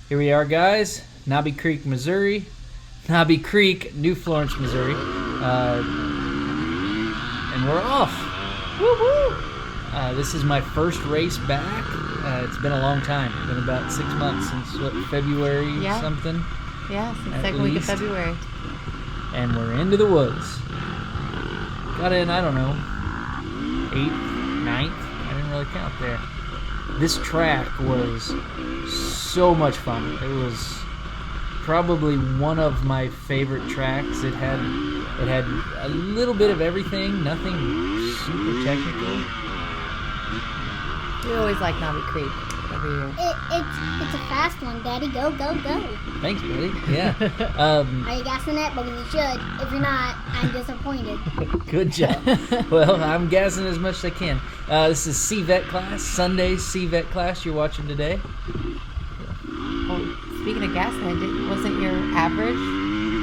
Here we are, guys. Knobby Creek, Missouri. Knobby Creek, New Florence, Missouri. And we're off. Woo-hoo! This is my first race back. It's been a long time. It's been about 6 months since February something. Yeah, since the second week of February. And we're into the woods. Got in, I don't know, 8th, 9th. I didn't really count there. This track was so much fun. It was probably one of my favorite tracks. It had a little bit of everything, nothing super technical. We always like Knobby Creek every year. It's a fast one, Daddy. Go, go, go. Thanks, buddy. Yeah. Are you gassing it? Because you should. If you're not, I'm disappointed. Good job. Well, I'm gassing as much as I can. This is C-Vet class, Sundays C-Vet class you're watching today. Well, speaking of gassing, wasn't your average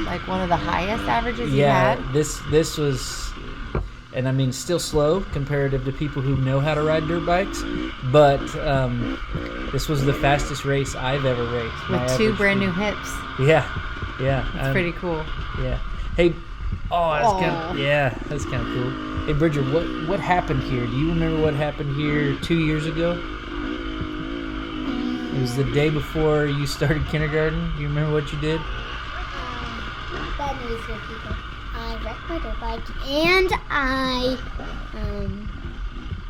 like one of the highest averages you had? Yeah, this was, and I mean still slow comparative to people who know how to ride dirt bikes, but this was the fastest race I've ever raced. With 2 brand new hips. Yeah. That's pretty cool. Yeah. Hey, that's kind of cool. Hey, Bridger, what happened here? Do you remember what happened here 2 years ago? It was the day before you started kindergarten. Do you remember what you did? Bad news for people. I wrecked my dirt bike and I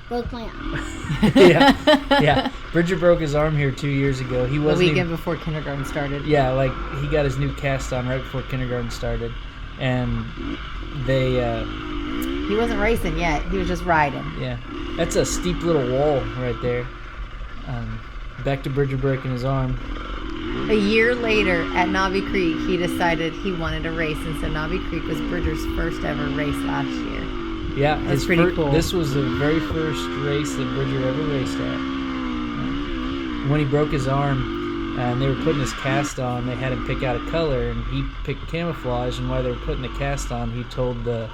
broke my arm. Yeah. Bridger broke his arm here 2 years ago. He wasn't the weekend before kindergarten started. Yeah, like he got his new cast on right before kindergarten started, and they. He wasn't racing yet. He was just riding. Yeah, that's a steep little wall right there. Back to Bridger breaking his arm. A year later at Knobby Creek, he decided he wanted to race, and so Knobby Creek was Bridger's first ever race last year. Yeah, that's pretty cool. This was the very first race that Bridger ever raced at. When he broke his arm, and they were putting his cast on, they had him pick out a color, and he picked camouflage. And while they were putting the cast on, he told the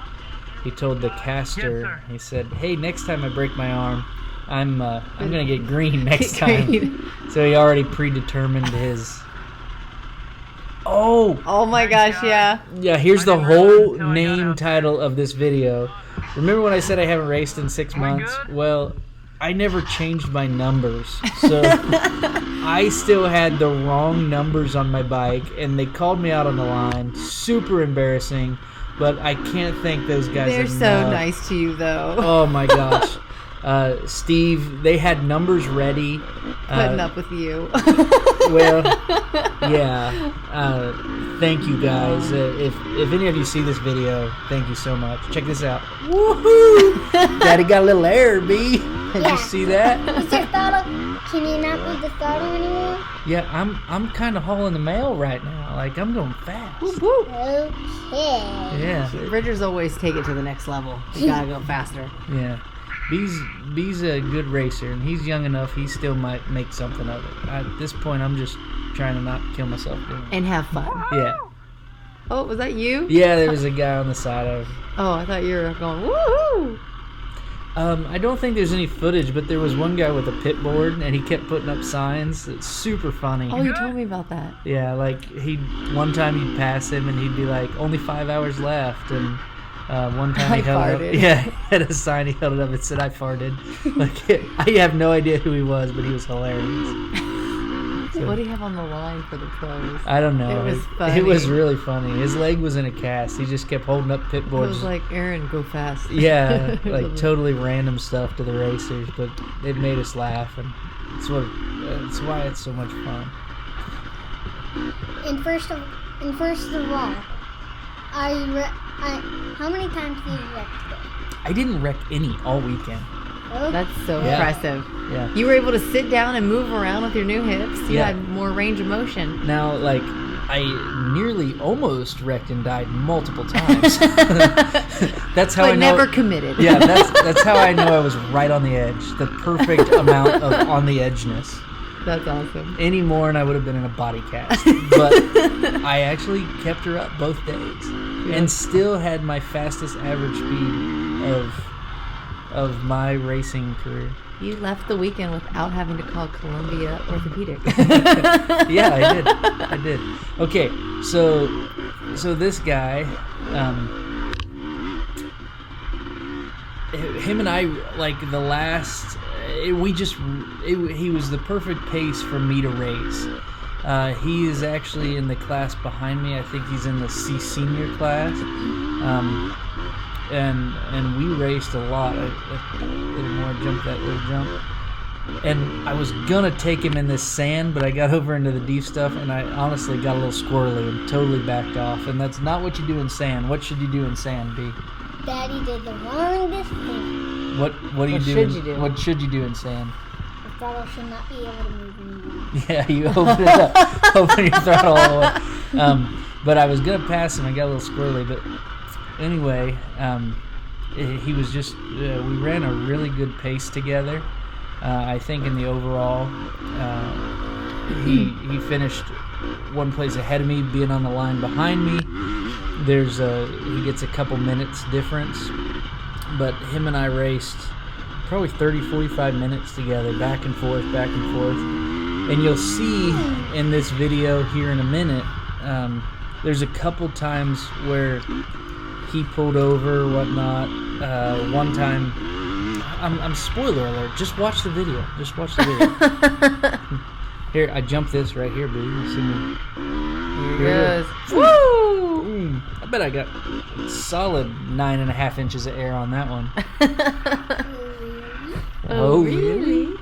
caster, he said, "Hey, next time I break my arm, I'm gonna get green next time." So he already predetermined his. Oh my gosh, yeah. Yeah, here's the whole name title of this video. Remember when I said I haven't raced in 6 months? Well, I never changed my numbers. So I still had the wrong numbers on my bike, and they called me out on the line. Super embarrassing, but I can't thank those guys enough. They're so nice to you, though. Oh my gosh. Steve, they had numbers ready. Putting up with you. Well, yeah. Thank you guys. If any of you see this video, thank you so much. Check this out. Woohoo! Daddy got a little air, B. Did you see that? Is your throttle? Can you not move the throttle anymore? Yeah, I'm kind of hauling the mail right now. Like, I'm going fast. Whoop, whoop. Okay. Yeah. Bridger's always take it to the next level. You gotta go faster. Yeah. B's a good racer, and he's young enough. He still might make something of it. At this point, I'm just trying to not kill myself doing it. And have fun. Yeah. Oh, was that you? Yeah, there was a guy on the side of. Oh, I thought you were going woohoo. I don't think there's any footage, but there was one guy with a pit board, and he kept putting up signs. It's super funny. Oh, you told me about that. Yeah, like one time you'd pass him, and he'd be like, "Only 5 hours left," and. One time he had a sign, he held it up, it said, "I farted." Like, I have no idea who he was, but he was hilarious. So, what do you have on the line for the pros? I don't know. It was funny. It was really funny. His leg was in a cast. He just kept holding up pit boards. It was like, "Aaron, go fast." Yeah, like totally random stuff to the racers, but it made us laugh, and it's why it's so much fun. And first of all, how many times did you wreck today? I didn't wreck any all weekend. Oh. That's so impressive. Yeah. You were able to sit down and move around with your new hips. You had more range of motion. Now, like, I nearly almost wrecked and died multiple times. That's how I know. But never committed. Yeah, that's how I know I was right on the edge. The perfect amount of on the edgeness. That's awesome. Any more and I would have been in a body cast. But I actually kept her up both days. Yeah. And still had my fastest average speed of my racing career. You left the weekend without having to call Columbia Orthopedic. Yeah, I did. Okay, so this guy, him and I, like the last, he was the perfect pace for me to race. He is actually in the class behind me. I think he's in the C senior class. And we raced a lot. A little more, jump that little jump. And I was gonna take him in this sand, but I got over into the deep stuff, and I honestly got a little squirrely and totally backed off. And that's not what you do in sand. What should you do in sand, B? Daddy did the wrongest thing. What do you do? What should you do in sand? The throttle should not be able to move anymore. Yeah, you open it up, open your throttle all the way. But I was gonna pass him. I got a little squirrely, but anyway, he was just. We ran a really good pace together. I think in the overall, he finished one place ahead of me, being on the line behind me. He gets a couple minutes difference, but him and I raced probably 30-45 minutes together, back and forth. And you'll see in this video here in a minute, there's a couple times where he pulled over, whatnot. One time, I'm spoiler alert. Just watch the video. Here, I jumped this right here, baby. You see me? Here it goes. Woo! I bet I got a solid 9.5 inches of air on that one. Oh, really?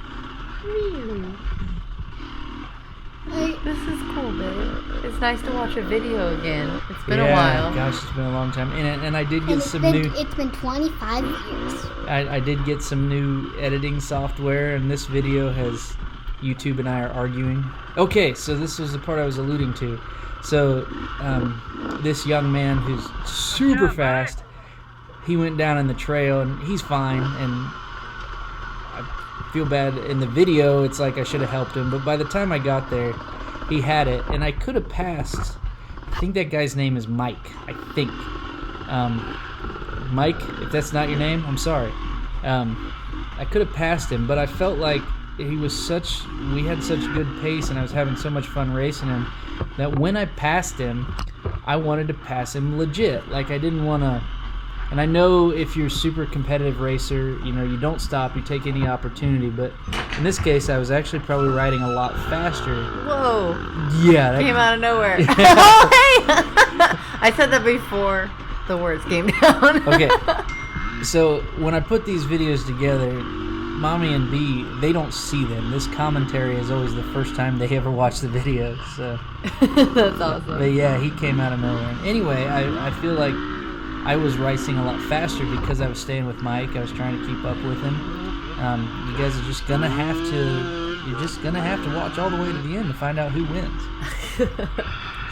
This is cool, babe. It's nice to watch a video again. It's been a while. Gosh, it's been a long time. And I did get It's been 25 years. I did get some new editing software, and this video has YouTube and I are arguing. Okay, so this was the part I was alluding to. So this young man who's super fast, he went down in the trail, and he's fine, and I feel bad. In the video, it's like I should have helped him, but by the time I got there, he had it, and I could have passed. I think that guy's name is Mike. I think. Mike, if that's not your name, I'm sorry. I could have passed him, but I felt like we had such good pace, and I was having so much fun racing him, that when I passed him, I wanted to pass him legit. Like, I didn't want to. And I know if you're a super competitive racer, you don't stop, you take any opportunity, but in this case, I was actually probably riding a lot faster. Whoa. Yeah. Came out of nowhere. Oh, hey! I said that before the words came down. Okay. So when I put these videos together, Mommy and B, they don't see them. This commentary is always the first time they ever watch the videos. So. That's awesome. But yeah, he came out of nowhere. Anyway, I feel like I was racing a lot faster because I was staying with Mike. I was trying to keep up with him. You guys are just gonna have to. You're just gonna have to watch all the way to the end to find out who wins.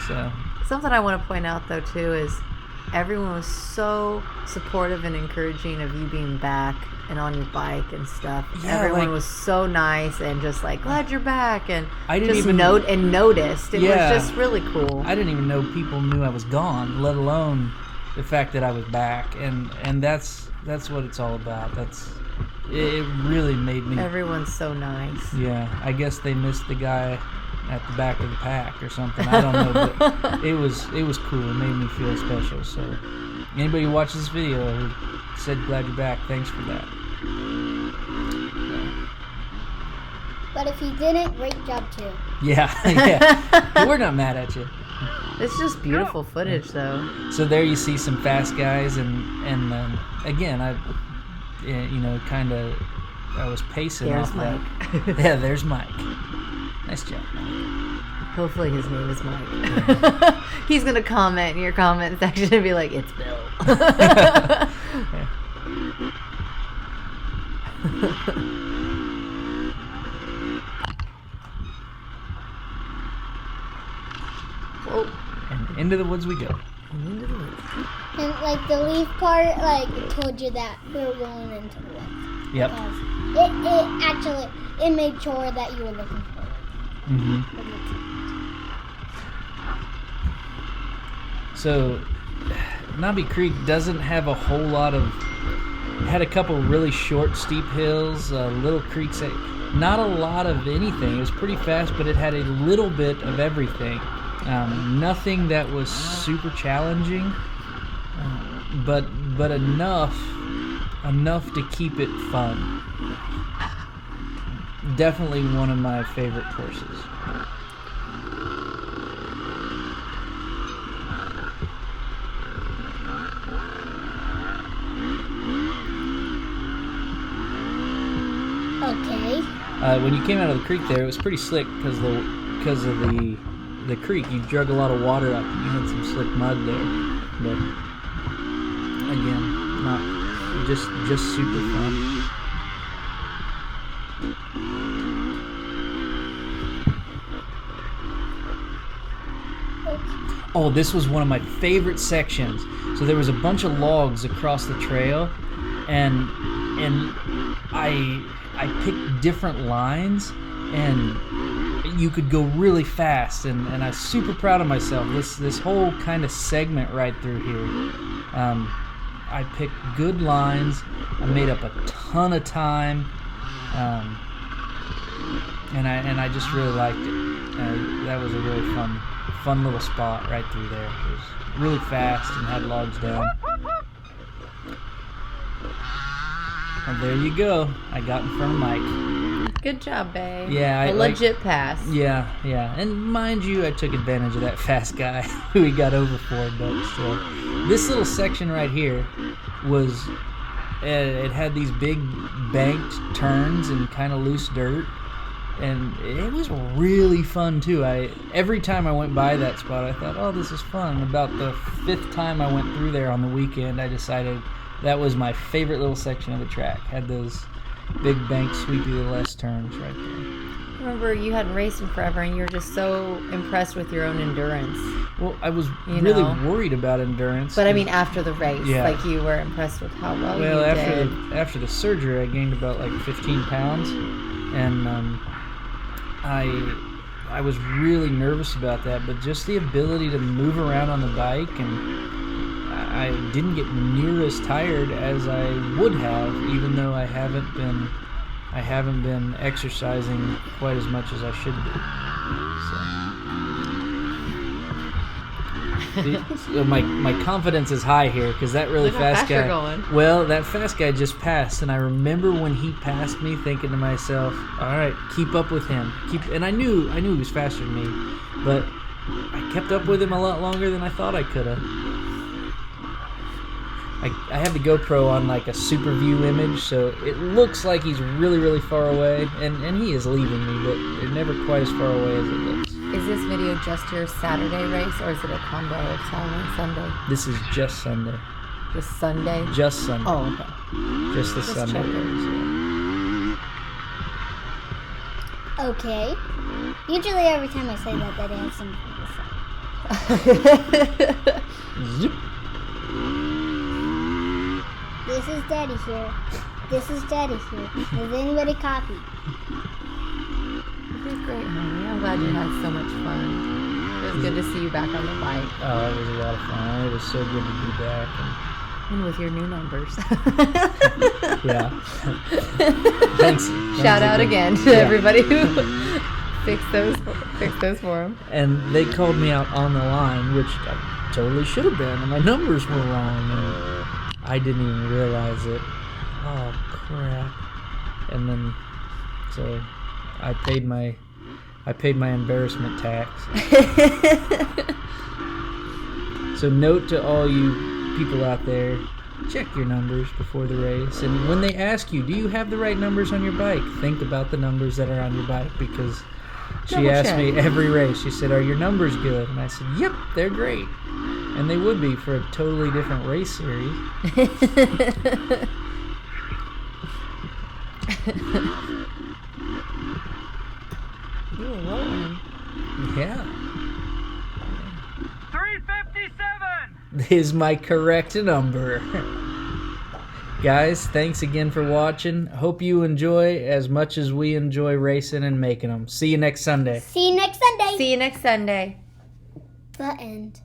So. Something I want to point out though too is everyone was so supportive and encouraging of you being back and on your bike and stuff. Yeah, everyone was so nice and just like, glad you're back, and I didn't even noticed. It was just really cool. I didn't even know people knew I was gone, let alone the fact that I was back, and that's what it's all about. It really made me. Everyone's so nice. Yeah, I guess they missed the guy at the back of the pack or something. I don't know, but it was cool. It made me feel special. So anybody who watches this video who said glad you're back, thanks for that. But if you didn't, great job too. Yeah. We're not mad at you. It's just beautiful footage, though. So there you see some fast guys, and again, I was pacing off Mike. that. Yeah, there's Mike. Nice job, Mike. Hopefully his name is Mike. He's gonna comment in your comment section and be like, "It's Bill." Whoa. And into the woods we go. Into the woods. And like the leaf part, like it told you that we were going into the woods. Yep. It made sure that you were looking for it. Mm-hmm. So, Knobby Creek doesn't have a whole lot of had a couple really short, steep hills, little creeks. Not a lot of anything. It was pretty fast, but it had a little bit of everything. Nothing that was super challenging, but enough to keep it fun. Definitely one of my favorite courses. Okay. When you came out of the creek there, it was pretty slick because of the creek. You drug a lot of water up. You had some slick mud there, but again, not just super fun. Oh, this was one of my favorite sections. So there was a bunch of logs across the trail, and I picked different lines, and you could go really fast, and I was super proud of myself. This whole kind of segment right through here, I picked good lines. I made up a ton of time, and I just really liked it. That was a really fun little spot right through there. It was really fast and had logs down. And there you go. I got in front of Mike. Good job, babe. Yeah, a legit pass. Yeah. And mind you, I took advantage of that fast guy who he got over for, but still. This little section right here was, it had these big banked turns and kind of loose dirt, and it was really fun too. Every time I went by that spot, I thought, oh, this is fun. About the 5th time I went through there on the weekend, I decided that was my favorite little section of the track. Had those big bank sweepy little S turns right there. I remember you hadn't raced in forever, and you were just so impressed with your own endurance. Well, I was really worried about endurance. But I mean, after the race, yeah. Like you were impressed with how well you did. After the surgery, I gained about like 15 pounds, and I was really nervous about that. But just the ability to move around on the bike, and I didn't get near as tired as I would have, even though I haven't been exercising quite as much as I should be. So my confidence is high here because that really fast guy. Well, that fast guy just passed, and I remember when he passed me, thinking to myself, "All right, keep up with him." And I knew he was faster than me, but I kept up with him a lot longer than I thought I could have. I have the GoPro on like a super view image, so it looks like he's really, really far away, and he is leaving me, but they're never quite as far away as it looks. Is this video just your Saturday race, or is it a combo of Saturday and Sunday? This is just Sunday. Just Sunday? Just Sunday. Oh, okay. Just the Sunday race. Okay. Usually every time I say that I have something to say. Zip. This is Daddy here. This is Daddy here. Does anybody copy? It was great, honey. I'm glad you had so much fun. It was good to see you back on the bike. Oh, it was a lot of fun. It was so good to be back. And with your new numbers. Yeah. Thanks. Shout out again to everybody who fixed those for him. And they called me out on the line, which I totally should have been, and my numbers were wrong. And I didn't even realize it. Oh, crap. And then, so I paid my embarrassment tax. So note to all you people out there, check your numbers before the race. And when they ask you, do you have the right numbers on your bike? Think about the numbers that are on your bike, because she asked me every race. She said, are your numbers good? And I said, yep, they're great. And they would be for a totally different race series. You were rolling. Yeah. 357 is my correct number. Guys, thanks again for watching. Hope you enjoy as much as we enjoy racing and making them. See you next Sunday. See you next Sunday. See you next Sunday. The end.